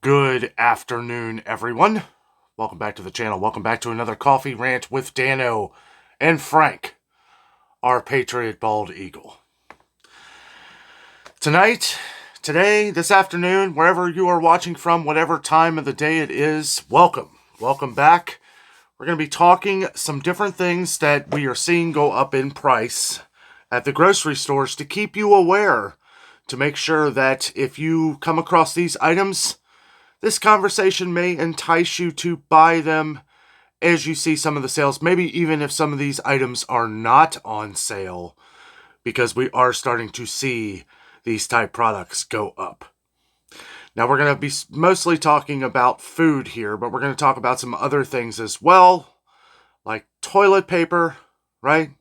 Good afternoon, everyone. Welcome back to the channel. Welcome back to another coffee rant with Dano and Frank, our Patriot Bald Eagle. Today, this afternoon, wherever you are watching from, whatever time of the day it is, welcome. Welcome back. We're going to be talking some different things that we are seeing go up in price at the grocery stores to keep you aware, to make sure that if you come across these items, this conversation may entice you to buy them as you see some of the sales, maybe even if some of these items are not on sale, because we are starting to see these type products go up. Now, we're going to be mostly talking about food here, but we're going to talk about some other things as well, like toilet paper, right?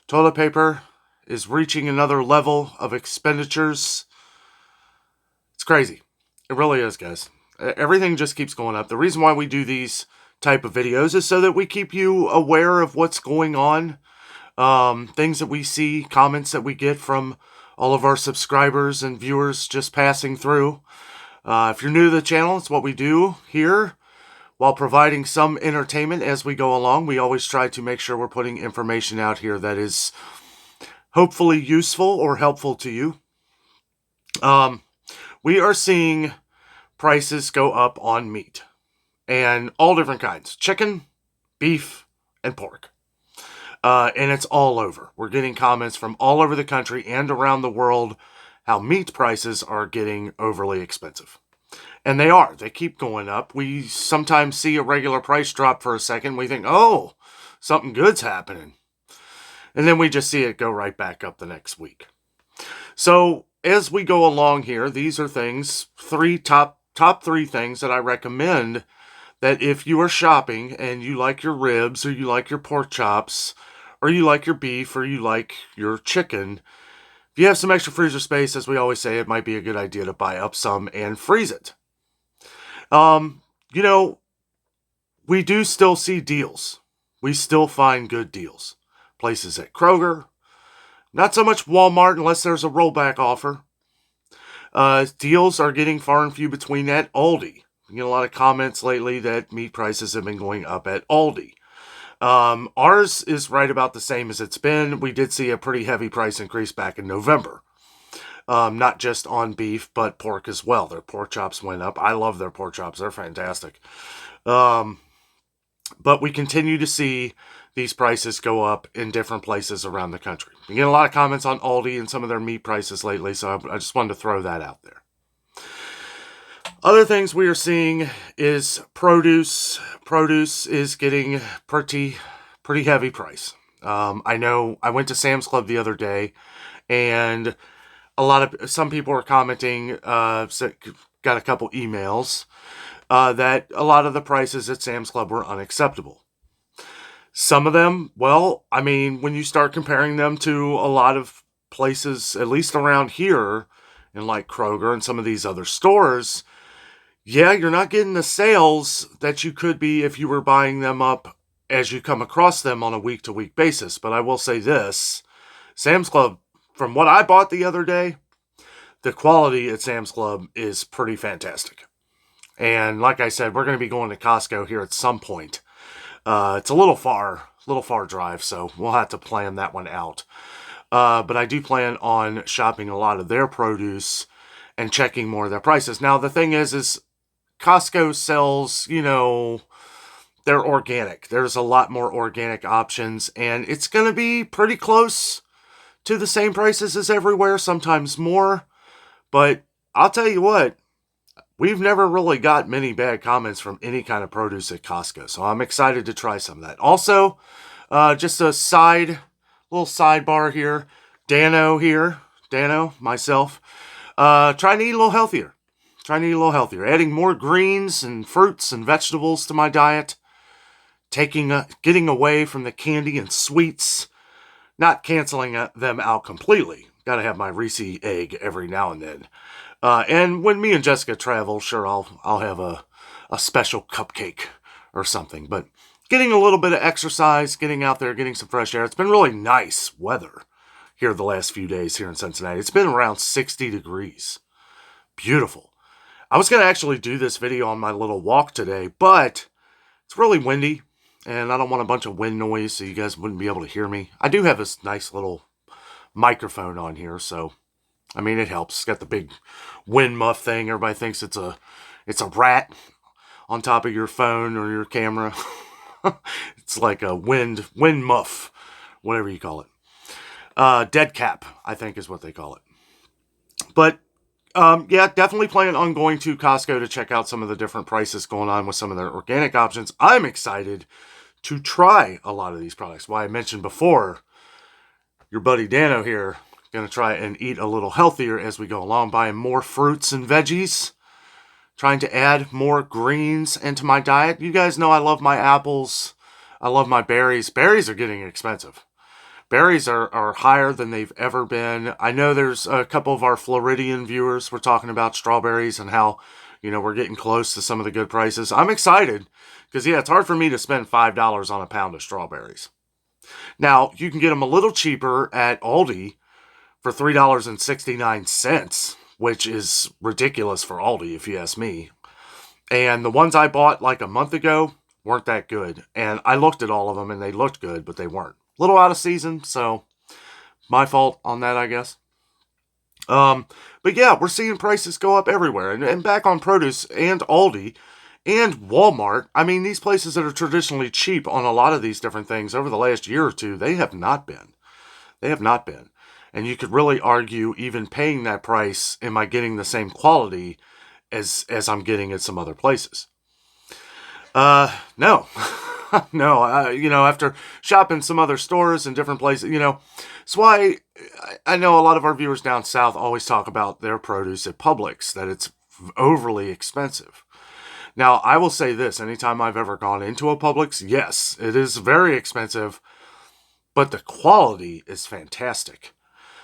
Toilet paper is reaching another level of expenditures. It's crazy. It really is, guys. Everything just keeps going up. The reason why we do these type of videos is so that we keep you aware of what's going on. Things that we see, comments that we get from all of our subscribers and viewers just passing through. If you're new to the channel, it's what we do here. While providing some entertainment as we go along, we always try to make sure we're putting information out here that is hopefully useful or helpful to you. We are seeing prices go up on meat, and all different kinds: chicken, beef, and pork. And it's all over. We're getting comments from all over the country and around the world how meat prices are getting overly expensive. And they are. They keep going up. We sometimes see a regular price drop for a second. We think, oh, something good's happening. And then we just see it go right back up the next week. So as we go along here, these are things, top three things that I recommend, that if you are shopping and you like your ribs, or you like your pork chops, or you like your beef, or you like your chicken, if you have some extra freezer space, as we always say, it might be a good idea to buy up some and freeze it. We do still see deals. We still find good deals. Places at Kroger, not so much Walmart unless there's a rollback offer. Deals are getting far and few between at Aldi. We get a lot of comments lately that meat prices have been going up at Aldi. Ours is right about the same as it's been. We did see a pretty heavy price increase back in November. Not just on beef, but pork as well. Their pork chops went up. I love their pork chops. They're fantastic. But we continue to see these prices go up in different places around the country. We get a lot of comments on Aldi and some of their meat prices lately, so I just wanted to throw that out there. Other things we are seeing is produce. Produce is getting pretty heavy price. I know I went to Sam's Club the other day, and some people were commenting, got a couple emails, that a lot of the prices at Sam's Club were unacceptable. Some of them, well, I mean, when you start comparing them to a lot of places, at least around here, in like Kroger and some of these other stores, yeah, you're not getting the sales that you could be if you were buying them up as you come across them on a week-to-week basis. But I will say this, Sam's Club, from what I bought the other day, the quality at Sam's Club is pretty fantastic. And like I said, we're going to be going to Costco here at some point. It's a little far drive, so we'll have to plan that one out. But I do plan on shopping a lot of their produce and checking more of their prices. Now, the thing is Costco sells, they're organic. There's a lot more organic options, and it's going to be pretty close to the same prices as everywhere, sometimes more. But I'll tell you what, we've never really got many bad comments from any kind of produce at Costco, so I'm excited to try some of that. Also, just a little sidebar here, Dano, myself, trying to eat a little healthier. Adding more greens and fruits and vegetables to my diet. Getting away from the candy and sweets. Not canceling them out completely. Got to have my Reese egg every now and then. And when me and Jessica travel, sure, I'll have a special cupcake or something. But getting a little bit of exercise, getting out there, getting some fresh air. It's been really nice weather here the last few days here in Cincinnati. It's been around 60 degrees. Beautiful. I was going to actually do this video on my little walk today, but it's really windy, and I don't want a bunch of wind noise so you guys wouldn't be able to hear me. I do have this nice little microphone on here, so, I mean, it helps. It's got the big wind muff thing. Everybody thinks it's a rat on top of your phone or your camera. It's like a wind muff, whatever you call it. Dead cap, I think is what they call it. But yeah, definitely plan on going to Costco to check out some of the different prices going on with some of their organic options. I'm excited to try a lot of these products. Why I mentioned before, your buddy Dano here, going to try and eat a little healthier as we go along, buying more fruits and veggies, trying to add more greens into my diet. You guys know I love my apples. I love my berries. Berries are getting expensive. Berries are higher than they've ever been. I know there's a couple of our Floridian viewers were talking about strawberries and how, we're getting close to some of the good prices. I'm excited because, yeah, it's hard for me to spend $5 on a pound of strawberries. Now, you can get them a little cheaper at Aldi for $3.69, which is ridiculous for Aldi, if you ask me. And the ones I bought like a month ago weren't that good. And I looked at all of them and they looked good, but they weren't. A little out of season, so my fault on that, I guess. But yeah, we're seeing prices go up everywhere. And back on produce and Aldi and Walmart, I mean, these places that are traditionally cheap on a lot of these different things over the last year or two, they have not been. They have not been. And you could really argue, even paying that price, am I getting the same quality as I'm getting at some other places? No. No, after shopping some other stores and different places, it's why I know a lot of our viewers down south always talk about their produce at Publix, that it's overly expensive. Now, I will say this, anytime I've ever gone into a Publix, yes, it is very expensive, but the quality is fantastic.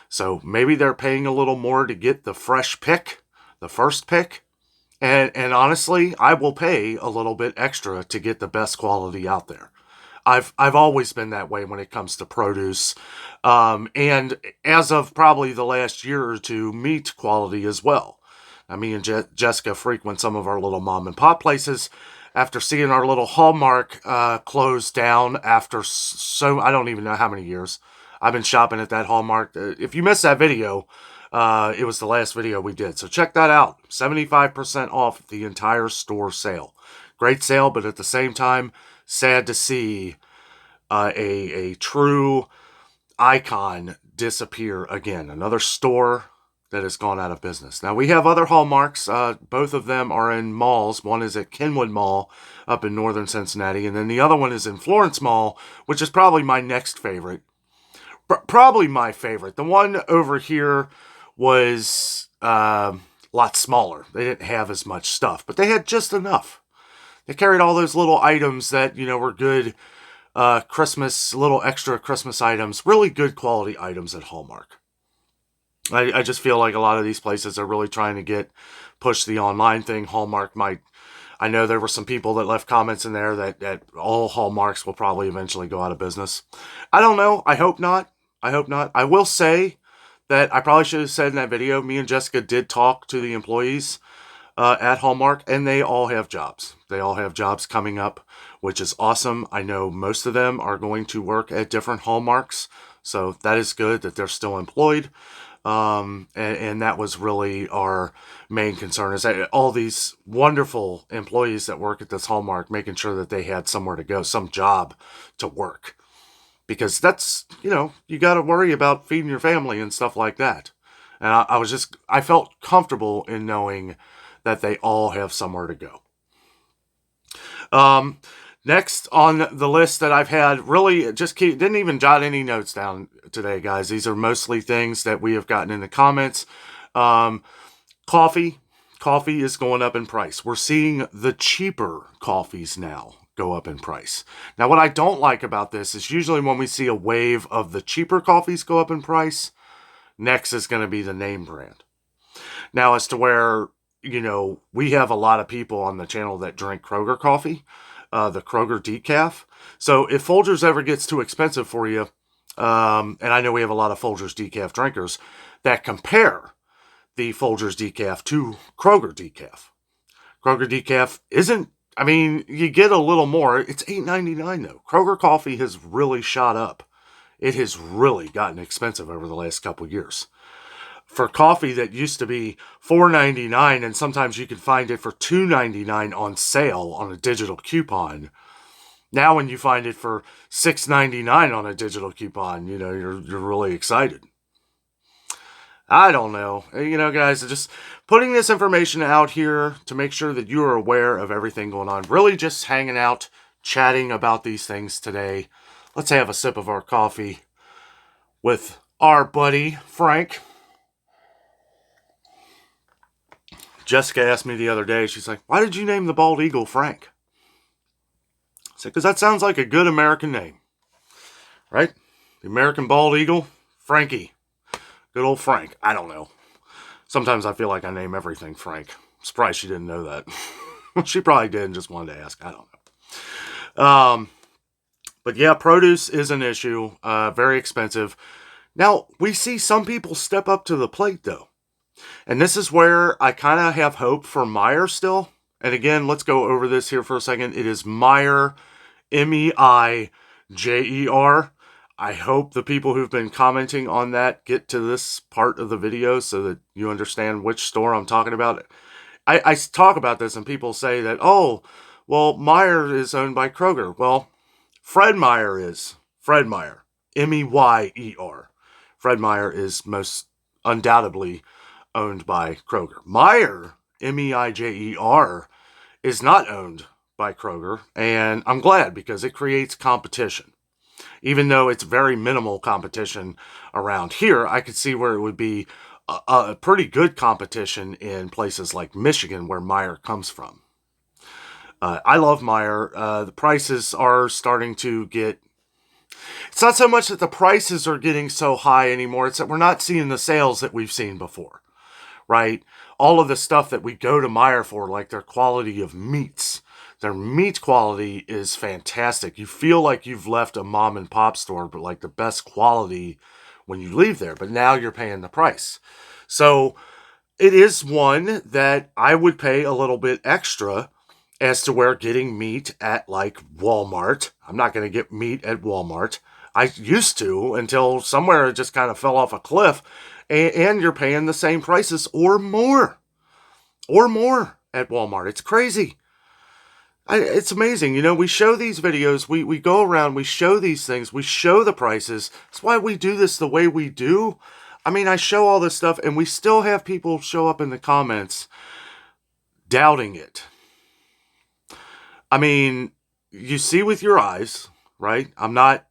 So maybe they're paying a little more to get the fresh pick, the first pick. And honestly, I will pay a little bit extra to get the best quality out there. I've always been that way when it comes to produce. And as of probably the last year or two, meat quality as well. Now, me and Jessica frequent some of our little mom and pop places. After seeing our little Hallmark close down after I don't even know how many years. I've been shopping at that Hallmark. If you missed that video, it was the last video we did. So check that out. 75% off the entire store sale. Great sale, but at the same time, sad to see a true icon disappear again. Another store that has gone out of business. Now, we have other Hallmarks. Both of them are in malls. One is at Kenwood Mall up in northern Cincinnati, and then the other one is in Florence Mall, which is probably my next favorite. Probably my favorite. The one over here was a lot smaller. They didn't have as much stuff, but they had just enough. They carried all those little items that, were good Christmas, little extra Christmas items, really good quality items at Hallmark. I just feel like a lot of these places are really trying to push the online thing. Hallmark might, I know there were some people that left comments in there that all Hallmarks will probably eventually go out of business. I don't know. I hope not. I will say that I probably should have said in that video, me and Jessica did talk to the employees at Hallmark, and they all have jobs. They all have jobs coming up, which is awesome. I know most of them are going to work at different Hallmarks, so that is good that they're still employed. And that was really our main concern, is that all these wonderful employees that work at this Hallmark, making sure that they had somewhere to go, some job to work. Because that's, you got to worry about feeding your family and stuff like that. And I felt comfortable in knowing that they all have somewhere to go. Next on the list that I've had, really didn't even jot any notes down today, guys. These are mostly things that we have gotten in the comments. Coffee is going up in price. We're seeing the cheaper coffees now go up in price. Now, what I don't like about this is usually when we see a wave of the cheaper coffees go up in price, next is going to be the name brand. Now, as to where, we have a lot of people on the channel that drink Kroger coffee, the Kroger decaf. So if Folgers ever gets too expensive for you, and I know we have a lot of Folgers decaf drinkers that compare the Folgers decaf to Kroger decaf. Kroger decaf isn't, I mean, you get a little more. It's $8.99 though. Kroger coffee has really shot up. It has really gotten expensive over the last couple of years. For coffee that used to be $4.99, and sometimes you can find it for $2.99 on sale on a digital coupon. Now when you find it for $6.99 on a digital coupon, you're really excited. I don't know. Guys, just putting this information out here to make sure that you are aware of everything going on. Really just hanging out, chatting about these things today. Let's have a sip of our coffee with our buddy, Frank. Jessica asked me the other day, she's like, why did you name the bald eagle Frank? I said, because that sounds like a good American name. Right? The American bald eagle, Frankie. Good old Frank. I don't know. Sometimes I feel like I name everything Frank. I'm surprised she didn't know that. She probably did and just wanted to ask. I don't know. But yeah, produce is an issue. Very expensive. Now, we see some people step up to the plate, though. And this is where I kind of have hope for Meijer still. And again, let's go over this here for a second. It is Meijer, Meijer. I hope the people who've been commenting on that get to this part of the video so that you understand which store I'm talking about. I talk about this and people say that, oh, well, Meijer is owned by Kroger. Well, Fred Meyer is. Fred Meyer. Meyer. Fred Meyer is most undoubtedly owned by Kroger. Meijer, Meijer, is not owned by Kroger, and I'm glad because it creates competition. Even though it's very minimal competition around here, I could see where it would be a pretty good competition in places like Michigan, where Meijer comes from. I love Meijer. The prices are starting to get... It's not so much that the prices are getting so high anymore, it's that we're not seeing the sales that we've seen before, right? All of the stuff that we go to Meijer for, like their quality of meats, their meat quality is fantastic. You feel like you've left a mom and pop store, but like the best quality when you leave there. But now you're paying the price. So it is one that I would pay a little bit extra as to where getting meat at like Walmart. I'm not going to get meat at Walmart. I used to until somewhere it just kind of fell off a cliff. And you're paying the same prices or more at Walmart. It's crazy. It's amazing. We show these videos. We go around. We show these things. We show the prices. That's why we do this the way we do. I mean, I show all this stuff, and we still have people show up in the comments doubting it. I mean, you see with your eyes, right? I'm not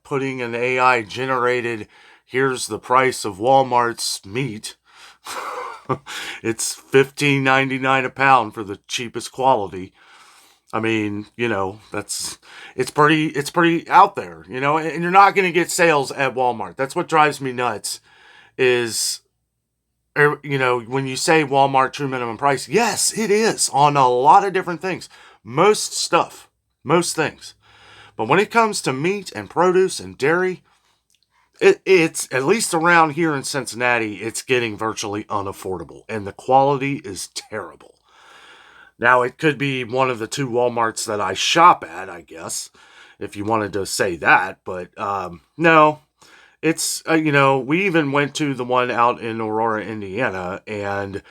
putting an AI generated, here's the price of Walmart's meat. It's $15.99 a pound for the cheapest quality. I mean, it's pretty out there, and you're not going to get sales at Walmart. That's what drives me nuts is, when you say Walmart true minimum price, yes, it is on a lot of different things. Most things. But when it comes to meat and produce and dairy, it's, at least around here in Cincinnati, it's getting virtually unaffordable. And the quality is terrible. Now, it could be one of the two Walmarts that I shop at, I guess, if you wanted to say that. But no, it's, we even went to the one out in Aurora, Indiana, and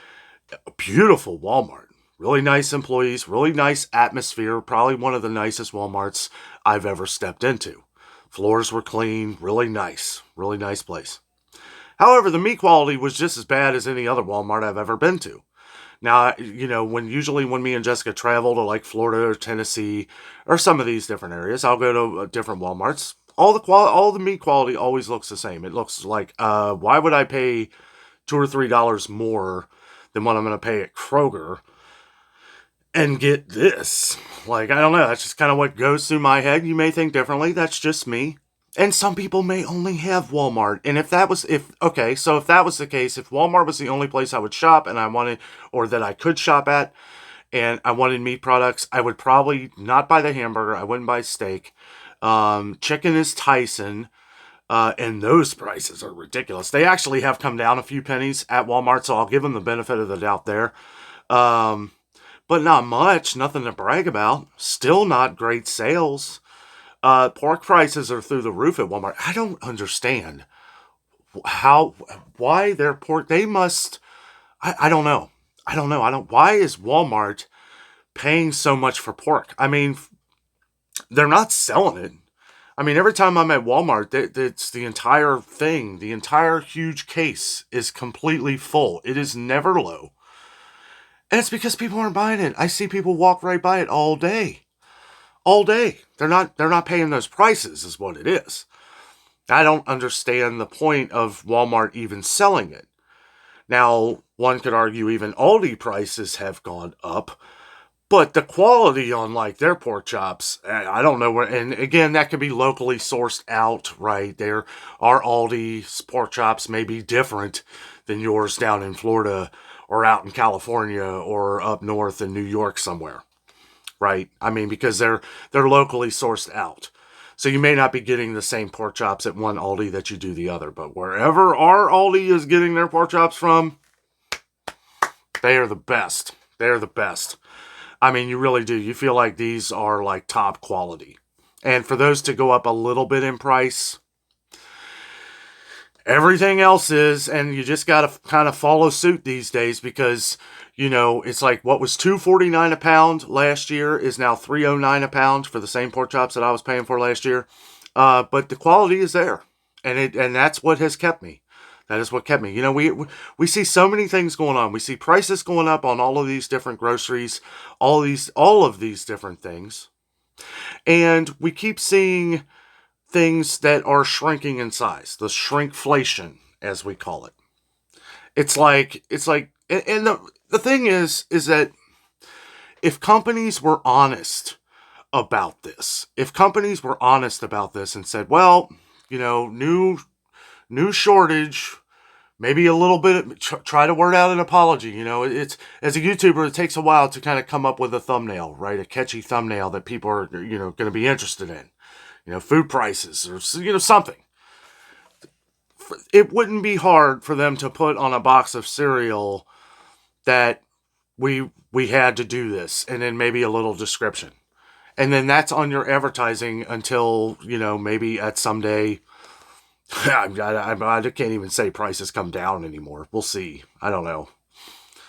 a beautiful Walmart. Really nice employees, really nice atmosphere, probably one of the nicest Walmarts I've ever stepped into. Floors were clean, really nice place. However, the meat quality was just as bad as any other Walmart I've ever been to. Now, when me and Jessica travel to like Florida or Tennessee or some of these different areas, I'll go to different Walmarts. All the meat quality always looks the same. It looks like, why would I pay $2 or $3 more than what I'm going to pay at Kroger and get this? Like, I don't know. That's just kind of what goes through my head. You may think differently. That's just me. And some people may only have Walmart. And if that was the case, if Walmart was the only place I would shop and that I could shop at, and I wanted meat products, I would probably not buy the hamburger. I wouldn't buy steak. Chicken is Tyson. And those prices are ridiculous. They actually have come down a few pennies at Walmart, so I'll give them the benefit of the doubt there. Um, but not much, nothing to brag about. Still not great sales. Pork prices are through the roof at Walmart. I don't understand how, why their pork, they must, I don't know. Why is Walmart paying so much for pork? I mean, they're not selling it. I mean, every time I'm at Walmart, it's the entire thing, the entire huge case is completely full. It is never low. And it's because people aren't buying it. I see people walk right by it all day. All day. They're not paying those prices is what it is. I don't understand the point of Walmart even selling it. Now, one could argue even Aldi prices have gone up, but the quality on like their pork chops, I don't know where. And again, that could be locally sourced out, right? There are Aldi's pork chops may be different than yours down in Florida or out in California or up north in New York somewhere, right? I mean, because they're locally sourced out. So you may not be getting the same pork chops at one Aldi that you do the other, but wherever our Aldi is getting their pork chops from, they are the best. They are the best. I mean, you really do. You feel like these are like top quality. And for those to go up a little bit in price, everything else is, and you just got to kind of follow suit these days because, it's like what was $2.49 a pound last year is now $3.09 a pound for the same pork chops that I was paying for last year. But the quality is there, and that's what has kept me. That is what kept me. We see so many things going on. We see prices going up on all of these different groceries, all of these different things, and we keep seeing things that are shrinking in size. The shrinkflation, as we call it. And the thing is that if companies were honest about this, and said, well, new shortage, maybe a little bit, try to word out an apology. It's, as a YouTuber, it takes a while to kind of come up with a thumbnail, right? A catchy thumbnail that people are, going to be interested in. Food prices or, something. It wouldn't be hard for them to put on a box of cereal that we had to do this, and then maybe a little description. And then that's on your advertising until, maybe at someday, I can't even say prices come down anymore. We'll see. I don't know.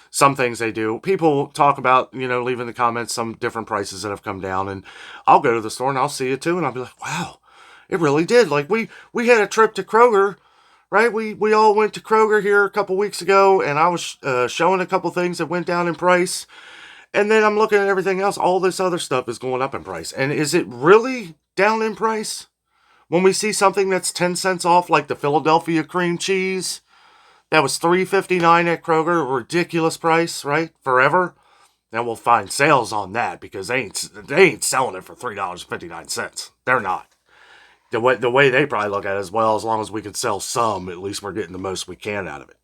Some things they do. People talk about, leave in the comments some different prices that have come down, and I'll go to the store and I'll see it too, and I'll be like, wow, it really did. Like we had a trip to Kroger, right? We all went to Kroger here a couple weeks ago, and I was showing a couple things that went down in price, and then I'm looking at everything else. All this other stuff is going up in price, and is it really down in price? When we see something that's 10 cents off, like the Philadelphia cream cheese, that was $3.59 at Kroger, a ridiculous price, right? Forever. Then we'll find sales on that because they ain't selling it for $3.59. They're not. The way they probably look at it as well, as long as we can sell some, at least we're getting the most we can out of it.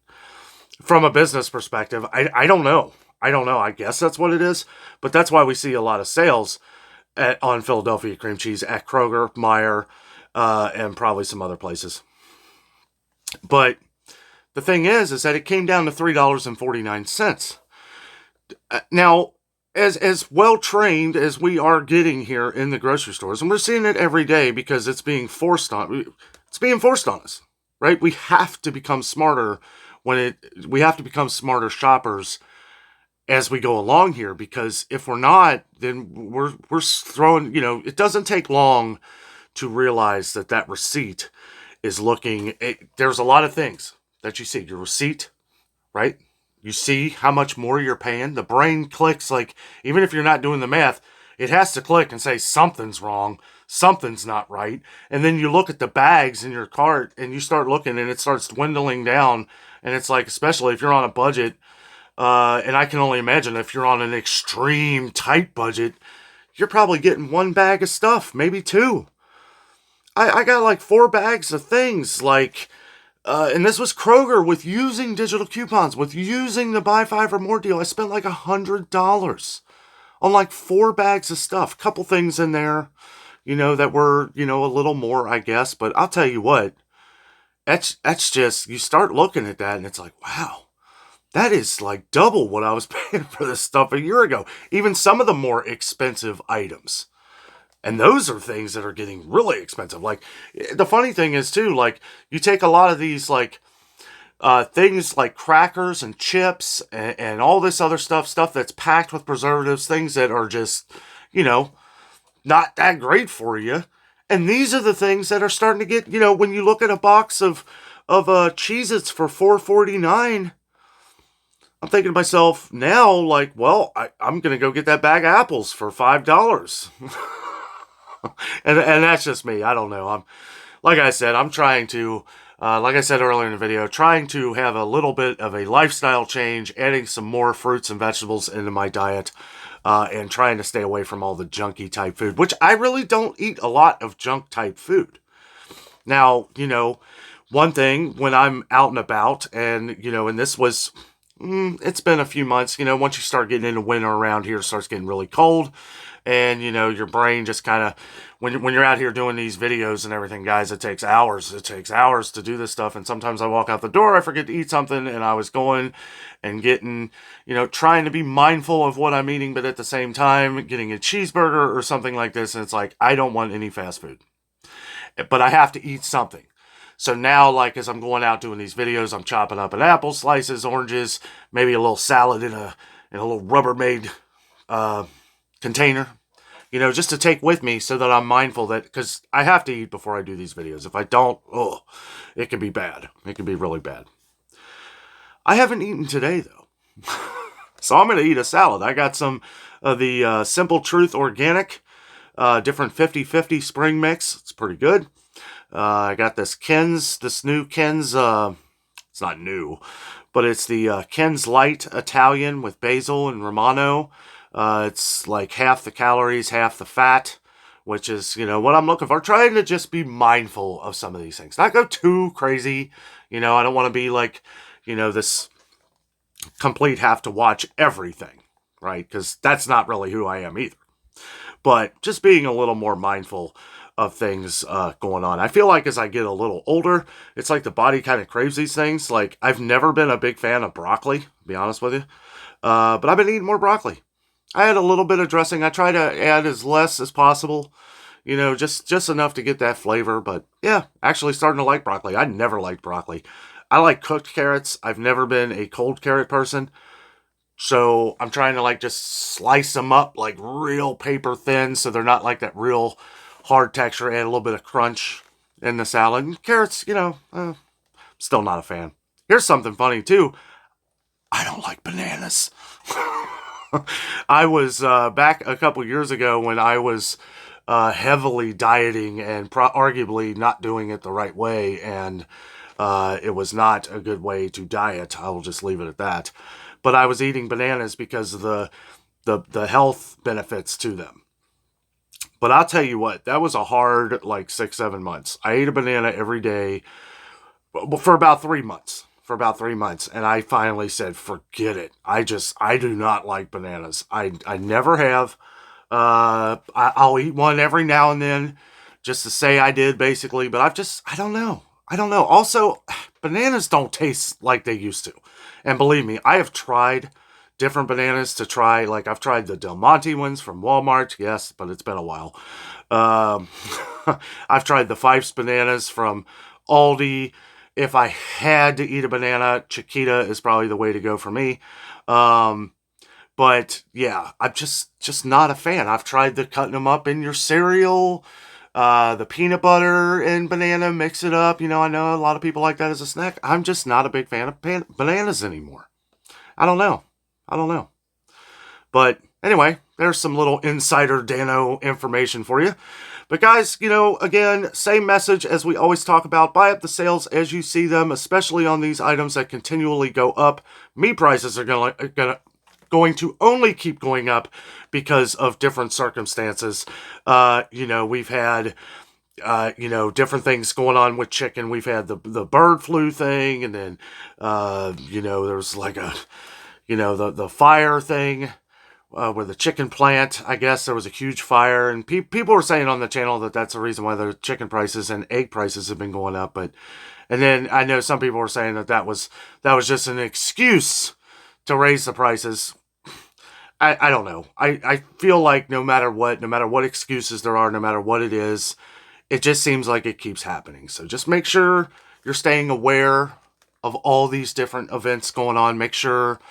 From a business perspective, I don't know. I guess that's what it is. But that's why we see a lot of sales on Philadelphia cream cheese at Kroger, Meijer, and probably some other places. But the thing is that it came down to $3.49. Now, as well trained as we are getting here in the grocery stores, and we're seeing it every day because it's being forced on us, right? We have to become smarter we have to become smarter shoppers as we go along here, because if we're not, then we're throwing, it doesn't take long to realize that receipt is there's a lot of things that you see. Your receipt, right? You see how much more you're paying. The brain clicks, like, even if you're not doing the math, it has to click and say something's wrong, something's not right. And then you look at the bags in your cart and you start looking and it starts dwindling down. And it's like, especially if you're on a budget, and I can only imagine if you're on an extreme tight budget, you're probably getting one bag of stuff, maybe two. I got like 4 bags of things, like, and this was Kroger with using digital coupons, with using the buy 5 or more deal. I spent like $100 on like 4 bags of stuff. Couple things in there, that were, a little more, I guess. But I'll tell you what, that's just, you start looking at that and it's like, wow, that is like double what I was paying for this stuff a year ago. Even some of the more expensive items. And those are things that are getting really expensive. Like, the funny thing is, too, like, you take a lot of these, like, things like crackers and chips and all this other stuff that's packed with preservatives, things that are just, you know, not that great for you. And these are the things that are starting to get, when you look at a box of Cheez-Its for $4.49, I'm thinking to myself now, like, well, I'm going to go get that bag of apples for $5. and that's just me. I don't know. Like I said, I'm trying to, like I said earlier in the video, trying to have a little bit of a lifestyle change, adding some more fruits and vegetables into my diet, and trying to stay away from all the junky type food, which I really don't eat a lot of junk type food. Now, one thing when I'm out and about, and, and this was, it's been a few months, once you start getting into winter around here, it starts getting really cold. And, your brain just kind of, when you're out here doing these videos and everything, guys, it takes hours. It takes hours to do this stuff. And sometimes I walk out the door, I forget to eat something, and I was going and getting, trying to be mindful of what I'm eating, but at the same time, getting a cheeseburger or something like this. And it's like, I don't want any fast food, but I have to eat something. So now, like, as I'm going out doing these videos, I'm chopping up an apple, slices, oranges, maybe a little salad in a little Rubbermaid container, just to take with me so that I'm mindful that, because I have to eat before I do these videos. If I don't, it can be bad. It can be really bad. I haven't eaten today, though. So I'm going to eat a salad. I got some of the Simple Truth Organic, different 50-50 spring mix. It's pretty good. I got this new Ken's, it's not new, but it's the Ken's Light Italian with basil and Romano. It's like half the calories, half the fat, which is, what I'm looking for. Trying to just be mindful of some of these things. Not go too crazy. I don't want to be like, this complete have to watch everything, right? Because that's not really who I am either. But just being a little more mindful of things going on. I feel like as I get a little older, it's like the body kind of craves these things. Like, I've never been a big fan of broccoli, to be honest with you. But I've been eating more broccoli. I had a little bit of dressing. I try to add as less as possible, just enough to get that flavor. But yeah, actually starting to like broccoli. I never liked broccoli. I like cooked carrots. I've never been a cold carrot person. So I'm trying to like just slice them up like real paper thin so they're not like that real hard texture, add a little bit of crunch in the salad. And carrots, still not a fan. Here's something funny too. I don't like bananas. I was back a couple years ago when I was heavily dieting and arguably not doing it the right way, and it was not a good way to diet. I will just leave it at that. But I was eating bananas because of the health benefits to them. But I'll tell you what, that was a hard, like, 6-7 months. I ate a banana every day for about 3 months. And I finally said, forget it. I do not like bananas. I never have. I'll eat one every now and then just to say I did, basically. But I don't know. Also, bananas don't taste like they used to. And believe me, I have tried different bananas to try. Like, I've tried the Del Monte ones from Walmart. Yes, but it's been a while. I've tried the Fife's bananas from Aldi. If I had to eat a banana, Chiquita is probably the way to go for me. But yeah, I'm just not a fan. I've tried the cutting them up in your cereal, the peanut butter and banana, mix it up. I know a lot of people like that as a snack. I'm just not a big fan of bananas anymore. I don't know. But anyway, there's some little insider Dano information for you. But guys, again, same message as we always talk about. Buy up the sales as you see them, especially on these items that continually go up. Meat prices are going to only keep going up because of different circumstances. We've had different things going on with chicken. We've had the bird flu thing, and then there's like the fire thing with the chicken plant. I guess there was a huge fire, and people were saying on the channel that that's the reason why the chicken prices and egg prices have been going up. And then I know some people were saying that was just an excuse to raise the prices. I don't know. I feel like no matter what excuses there are, no matter what it is, it just seems like it keeps happening. So just make sure you're staying aware of all these different events going on. Make sure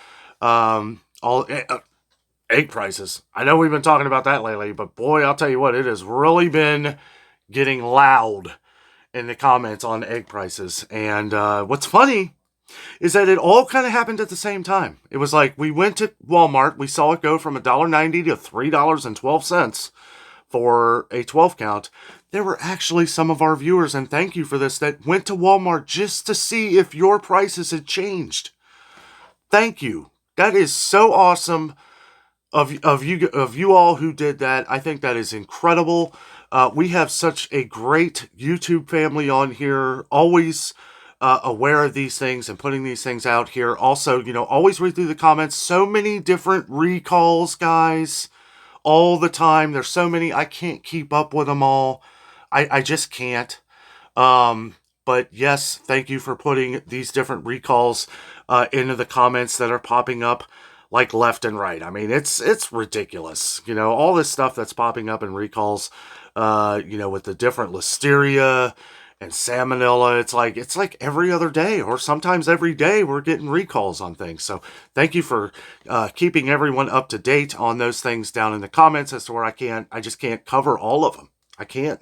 all egg prices. I know we've been talking about that lately, but boy, I'll tell you what, it has really been getting loud in the comments on egg prices. And what's funny is that it all kind of happened at the same time. It was like we went to Walmart, we saw it go from $1.90 to $3.12 for a 12 count. There were actually some of our viewers, and thank you for this, that went to Walmart just to see if your prices had changed. Thank you. That is so awesome of you all who did that. I think that is incredible. We have such a great YouTube family on here, always aware of these things and putting these things out here. Also, always read through the comments. So many different recalls, guys, all the time. There's so many. I can't keep up with them all. I just can't. But yes, thank you for putting these different recalls into the comments that are popping up like left and right. I mean, it's ridiculous. All this stuff that's popping up in recalls, with the different listeria and salmonella. It's like every other day or sometimes every day we're getting recalls on things. So thank you for keeping everyone up to date on those things down in the comments as to where I just can't cover all of them. I can't.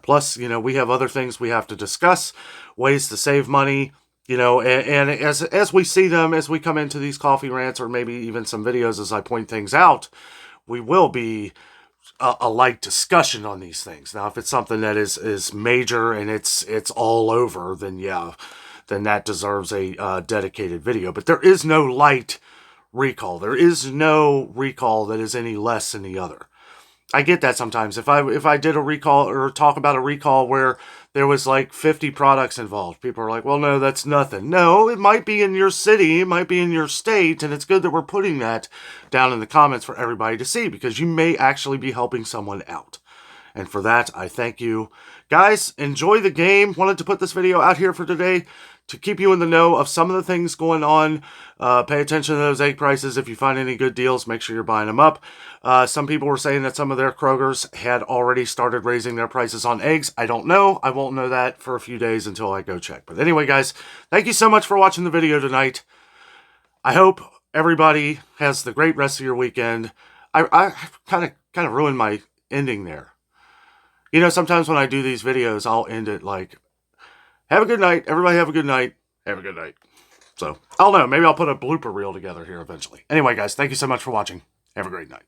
Plus, we have other things we have to discuss, ways to save money, and as we see them, as we come into these coffee rants or maybe even some videos as I point things out, we will be a light discussion on these things. Now, if it's something that is major and it's all over, then yeah, then that deserves a dedicated video. But there is no light recall. There is no recall that is any less than the other. I get that sometimes. If I did a recall or talk about a recall where there was like 50 products involved, people are like, well, no, that's nothing. No, it might be in your city, it might be in your state, and it's good that we're putting that down in the comments for everybody to see because you may actually be helping someone out. And for that, I thank you. Guys, enjoy the game. Wanted to put this video out here for today to keep you in the know of some of the things going on. Pay attention to those egg prices. If you find any good deals, make sure you're buying them up. Some people were saying that some of their Krogers had already started raising their prices on eggs. I don't know. I won't know that for a few days until I go check. But anyway, guys, thank you so much for watching the video tonight. I hope everybody has the great rest of your weekend. I kind of ruined my ending there. Sometimes when I do these videos, I'll end it like, have a good night. Everybody have a good night. Have a good night. So, I don't know. Maybe I'll put a blooper reel together here eventually. Anyway, guys, thank you so much for watching. Have a great night.